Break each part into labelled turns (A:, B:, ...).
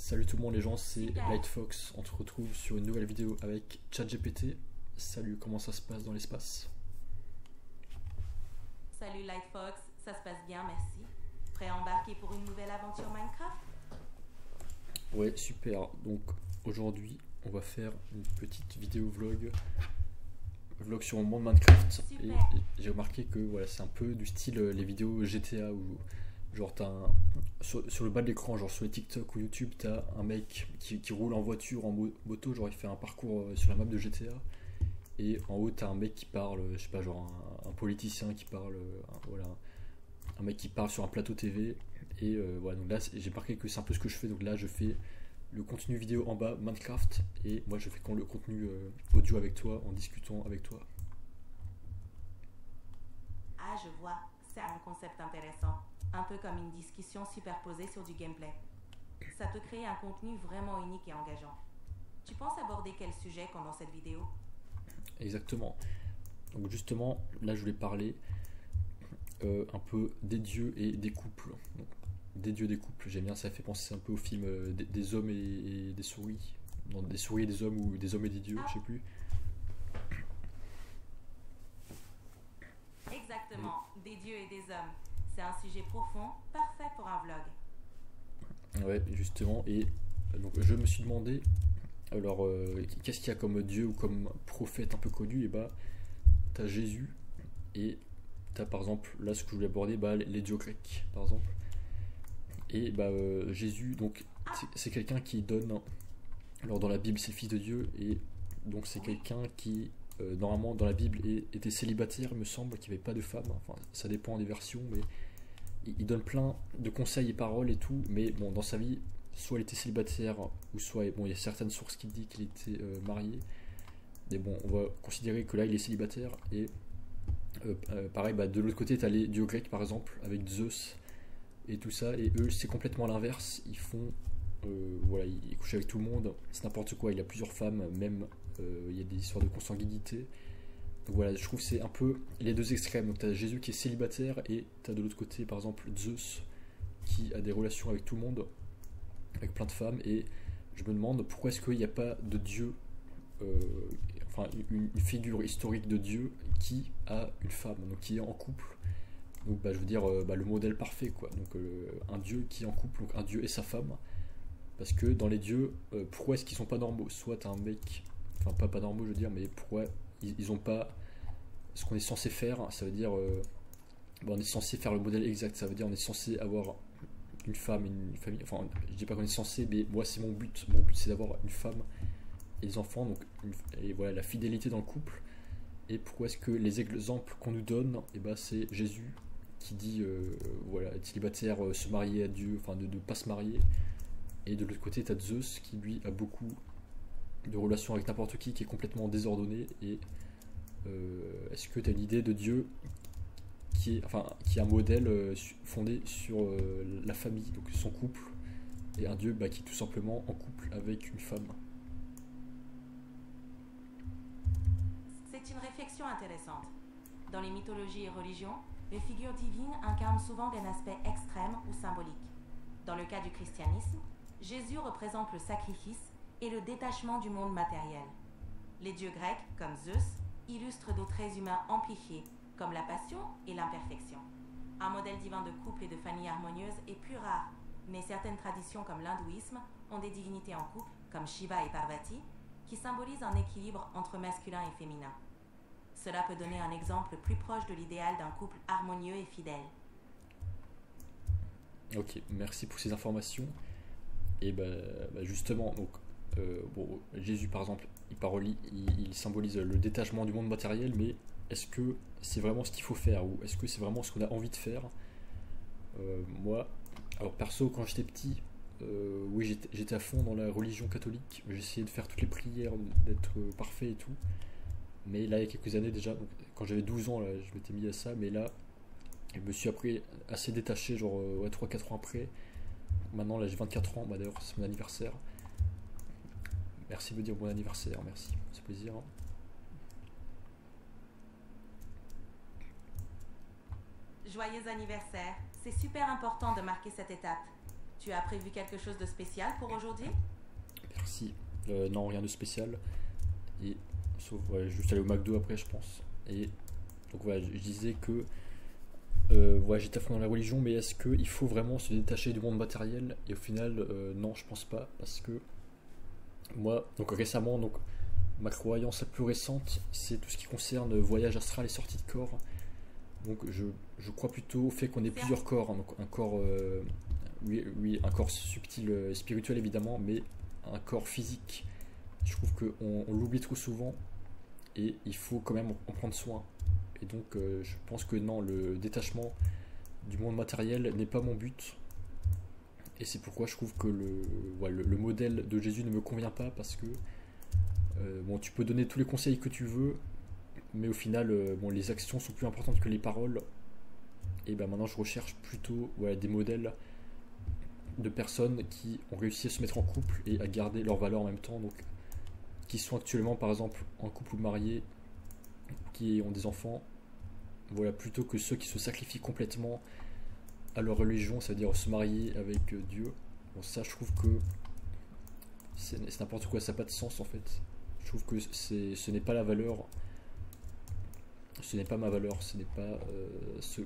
A: Salut tout le monde les gens, c'est Lightfox, on se retrouve sur une nouvelle vidéo avec ChatGPT. Salut, comment ça se passe dans l'espace?
B: Salut Lightfox, ça se passe bien, merci. Prêt à embarquer pour une nouvelle aventure Minecraft?
A: Ouais, super. Donc aujourd'hui, on va faire une petite vidéo vlog sur le monde Minecraft. Et j'ai remarqué que voilà, c'est un peu du style les vidéos GTA où genre sur le bas de l'écran, genre sur les TikTok ou YouTube, t'as un mec qui roule en voiture, en moto, genre il fait un parcours sur la map de GTA. Et en haut, t'as un mec qui parle, je sais pas, genre un politicien qui parle, voilà, un mec qui parle sur un plateau TV. Et voilà, donc là, j'ai remarqué que c'est un peu ce que je fais. Donc là, je fais le contenu vidéo en bas, Minecraft, et moi je fais le contenu audio avec toi, en discutant avec toi.
B: Ah, je vois, c'est un concept intéressant. Un peu comme une discussion superposée sur du gameplay. Ça peut créer un contenu vraiment unique et engageant. Tu penses aborder quel sujet pendant cette vidéo?
A: Exactement. Donc justement, là je voulais parler un peu des dieux et des couples. Donc, des dieux et des couples, j'aime bien, ça fait penser un peu au film des hommes et des souris. Non, des souris et des hommes ou des hommes et des dieux, je sais plus.
B: Exactement, des dieux et des hommes. C'est un sujet profond, parfait pour un vlog.
A: Ouais, justement, et donc je me suis demandé, alors qu'est-ce qu'il y a comme dieu ou comme prophète un peu connu? Et bah, t'as Jésus, et t'as par exemple, là ce que je voulais aborder, bah, les dieux grecs, par exemple. Et bah, Jésus, donc c'est quelqu'un qui donne, alors dans la Bible c'est le fils de Dieu, et donc c'est quelqu'un qui normalement dans la Bible était célibataire, il me semble, qu'il n'y avait pas de femme, enfin ça dépend des versions, mais il donne plein de conseils et paroles et tout, mais bon, dans sa vie, soit il était célibataire, ou soit, bon, il y a certaines sources qui disent qu'il était marié, mais bon, on va considérer que là il est célibataire, et pareil, bah, de l'autre côté, tu as les dieux grecs par exemple, avec Zeus et tout ça, et eux c'est complètement l'inverse, ils font, voilà, ils couchent avec tout le monde, c'est n'importe quoi, il a plusieurs femmes, même il y a des histoires de consanguinité. Donc voilà, je trouve que c'est un peu les deux extrêmes. Donc tu as Jésus qui est célibataire et tu as de l'autre côté par exemple Zeus qui a des relations avec tout le monde, avec plein de femmes. Et je me demande pourquoi est-ce qu'il n'y a pas de Dieu, enfin une figure historique de Dieu qui a une femme, donc qui est en couple. Donc bah, je veux dire bah, le modèle parfait quoi. Donc un Dieu qui est en couple, donc un Dieu et sa femme. Parce que dans les dieux, pourquoi est-ce qu'ils sont pas normaux? Soit t'as un mec, enfin pas normaux je veux dire, mais pourquoi ils ont pas ce qu'on est censé faire? Ça veut dire on est censé faire le modèle exact, ça veut dire on est censé avoir une femme, une famille, enfin je dis pas qu'on est censé, mais moi c'est mon but c'est d'avoir une femme et des enfants, donc et voilà la fidélité dans le couple. Et pourquoi est-ce que les exemples qu'on nous donne, et bah, c'est Jésus qui dit voilà, être célibataire, se marier à Dieu, enfin de ne pas se marier. Et de l'autre côté, t'as Zeus qui lui a beaucoup de relations avec n'importe qui est complètement désordonné. Et est-ce que tu as une idée de Dieu qui est un modèle fondé sur la famille, donc son couple, et un Dieu bah, qui est tout simplement en couple avec une femme?
B: C'est une réflexion intéressante. Dans les mythologies et religions, les figures divines incarnent souvent des aspects extrêmes ou symboliques. Dans le cas du christianisme, Jésus représente le sacrifice et le détachement du monde matériel. Les dieux grecs, comme Zeus, illustrent d'autres traits humains amplifiés, comme la passion et l'imperfection. Un modèle divin de couple et de famille harmonieuse est plus rare, mais certaines traditions comme l'hindouisme ont des divinités en couple, comme Shiva et Parvati, qui symbolisent un équilibre entre masculin et féminin. Cela peut donner un exemple plus proche de l'idéal d'un couple harmonieux et fidèle.
A: Ok, merci pour ces informations. Et bah, justement, donc, bon, Jésus par exemple, il symbolise le détachement du monde matériel, mais est-ce que c'est vraiment ce qu'il faut faire, ou est-ce que c'est vraiment ce qu'on a envie de faire? Moi, alors perso, quand j'étais petit, oui, j'étais à fond dans la religion catholique, j'essayais de faire toutes les prières, d'être parfait et tout. Mais là, il y a quelques années déjà, donc, quand j'avais 12 ans, là, je m'étais mis à ça, mais là, je me suis après assez détaché, genre ouais, 3-4 ans après. Maintenant, là, j'ai 24 ans, bah, d'ailleurs, c'est mon anniversaire. Merci de me dire bon anniversaire, merci, c'est plaisir.
B: Joyeux anniversaire, c'est super important de marquer cette étape. Tu as prévu quelque chose de spécial pour aujourd'hui?
A: Merci. Non, rien de spécial. Et sauf juste aller au McDo après, je pense. Et donc voilà, je disais que j'étais à fond dans la religion, mais est-ce qu'il faut vraiment se détacher du monde matériel? Et au final, non, je pense pas, parce que moi, donc récemment, donc ma croyance la plus récente, c'est tout ce qui concerne voyage astral et sortie de corps. Donc je crois plutôt au fait qu'on ait plusieurs corps, hein. Donc un corps, oui, un corps subtil, spirituel évidemment, mais un corps physique. Je trouve qu'on l'oublie trop souvent et il faut quand même en prendre soin. Et donc je pense que non, le détachement du monde matériel n'est pas mon but. Et c'est pourquoi je trouve que le modèle de Jésus ne me convient pas, parce que bon, tu peux donner tous les conseils que tu veux, mais au final, bon, les actions sont plus importantes que les paroles. Et ben maintenant, je recherche plutôt des modèles de personnes qui ont réussi à se mettre en couple et à garder leurs valeurs en même temps. Donc, qui sont actuellement, par exemple, en couple ou mariés, qui ont des enfants. Voilà, plutôt que ceux qui se sacrifient complètement à leur religion, c'est-à-dire se marier avec Dieu. Bon, ça, je trouve que c'est n'importe quoi, ça n'a pas de sens en fait. Je trouve que ce n'est pas la valeur, ce n'est pas ma valeur, ce n'est pas ce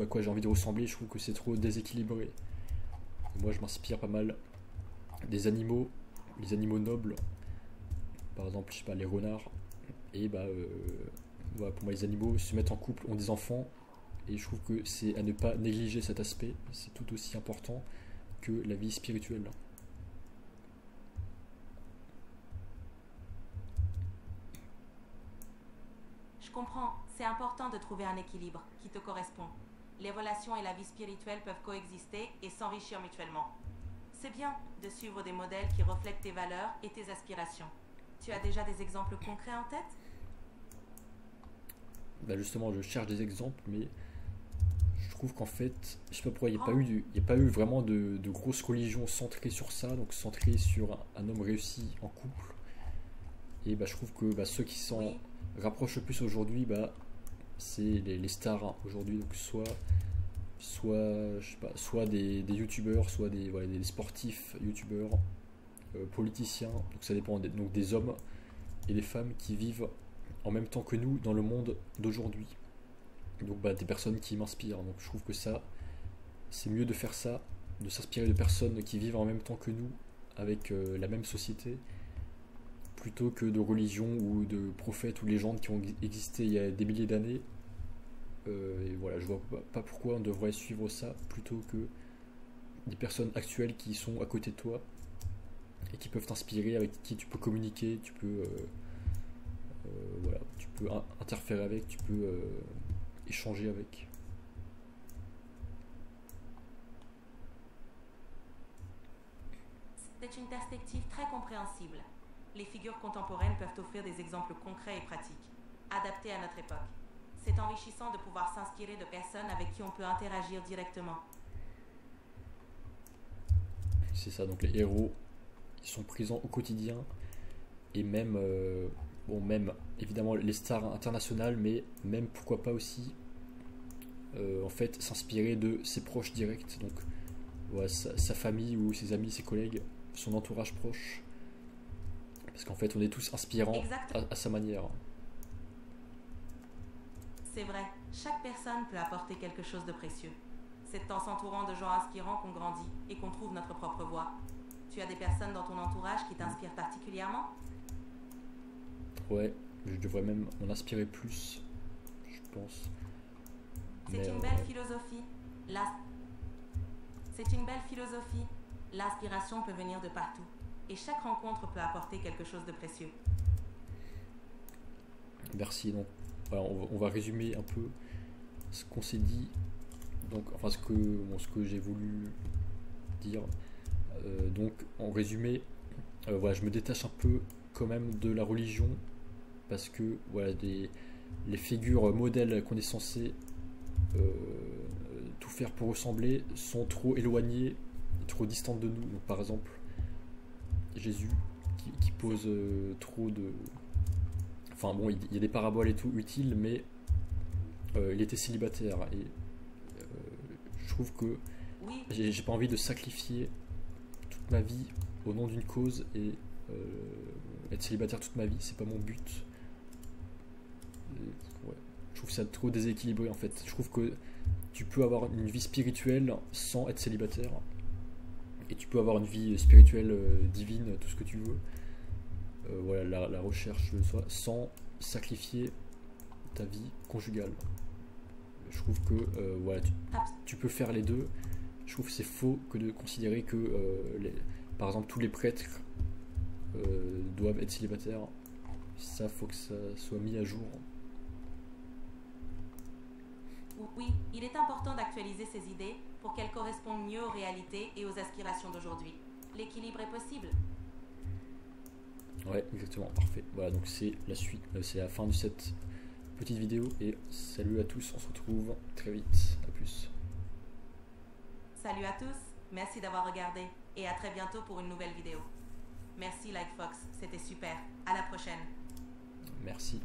A: à quoi j'ai envie de ressembler. Je trouve que c'est trop déséquilibré. Et moi, je m'inspire pas mal des animaux, les animaux nobles, par exemple, je sais pas, les renards. Et voilà, pour moi, les animaux se mettent en couple, ont des enfants. Et je trouve que c'est à ne pas négliger cet aspect, c'est tout aussi important que la vie spirituelle.
B: Je comprends, c'est important de trouver un équilibre qui te correspond. Les relations et la vie spirituelle peuvent coexister et s'enrichir mutuellement. C'est bien de suivre des modèles qui reflètent tes valeurs et tes aspirations. Tu as déjà des exemples concrets en tête?
A: Justement, je cherche des exemples, mais je trouve qu'en fait, je sais pas pourquoi, il n'y a pas eu vraiment de grosses religions centrées sur ça, donc centrées sur un homme réussi en couple. Et je trouve que ceux qui s'en rapprochent le plus aujourd'hui, c'est les stars, hein, aujourd'hui. Donc je sais pas, soit des youtubeurs, soit des sportifs youtubeurs, politiciens. Donc ça dépend donc des hommes et des femmes qui vivent en même temps que nous dans le monde d'aujourd'hui. Donc des personnes qui m'inspirent. Donc je trouve que ça, c'est mieux de faire ça, de s'inspirer de personnes qui vivent en même temps que nous, avec la même société, plutôt que de religions ou de prophètes ou légendes qui ont existé il y a des milliers d'années. Et voilà, je vois pas pourquoi on devrait suivre ça plutôt que des personnes actuelles qui sont à côté de toi et qui peuvent t'inspirer, avec qui tu peux communiquer, tu peux tu peux interférer avec, tu peux échanger avec.
B: C'est une perspective très compréhensible. Les figures contemporaines peuvent offrir des exemples concrets et pratiques, adaptés à notre époque. C'est enrichissant de pouvoir s'inspirer de personnes avec qui on peut interagir directement.
A: C'est ça, donc les héros, ils sont présents au quotidien, et même, même évidemment les stars internationales, mais même pourquoi pas aussi, en fait, s'inspirer de ses proches directs, donc sa famille ou ses amis, ses collègues, son entourage proche, parce qu'en fait on est tous inspirants à sa manière.
B: C'est vrai, chaque personne peut apporter quelque chose de précieux. C'est en s'entourant de gens inspirants qu'on grandit et qu'on trouve notre propre voie. Tu as des personnes dans ton entourage qui t'inspirent particulièrement?
A: Ouais, je devrais même m'en inspirer plus, je pense.
B: C'est une belle philosophie. C'est une belle philosophie. L'inspiration peut venir de partout. Et chaque rencontre peut apporter quelque chose de précieux.
A: Merci. Donc, voilà, on va résumer un peu ce qu'on s'est dit. Donc, enfin, ce que j'ai voulu dire. Donc, en résumé, je me détache un peu quand même de la religion, parce que les figures modèles qu'on est censé tout faire pour ressembler sont trop éloignées, trop distantes de nous. Donc, par exemple, Jésus qui pose trop de... Enfin bon, il y a des paraboles et tout utiles, mais il était célibataire, et je trouve que
B: Oui,
A: J'ai pas envie de sacrifier toute ma vie au nom d'une cause et être célibataire toute ma vie, c'est pas mon but. Ouais. Je trouve ça trop déséquilibré en fait. Je trouve que tu peux avoir une vie spirituelle sans être célibataire et tu peux avoir une vie spirituelle divine, tout ce que tu veux. Voilà, la recherche de soi sans sacrifier ta vie conjugale. Je trouve que voilà, tu peux faire les deux. Je trouve que c'est faux que de considérer que par exemple tous les prêtres doivent être célibataires. Ça, faut que ça soit mis à jour.
B: oui, il est important d'actualiser ces idées pour qu'elles correspondent mieux aux réalités et aux aspirations d'aujourd'hui. L'équilibre est possible.
A: Ouais, exactement, parfait. Voilà, donc c'est la suite, c'est la fin de cette petite vidéo et salut à tous, on se retrouve très vite, à plus.
B: Salut à tous, merci d'avoir regardé et à très bientôt pour une nouvelle vidéo. Merci Like Fox, c'était super. À la prochaine.
A: Merci.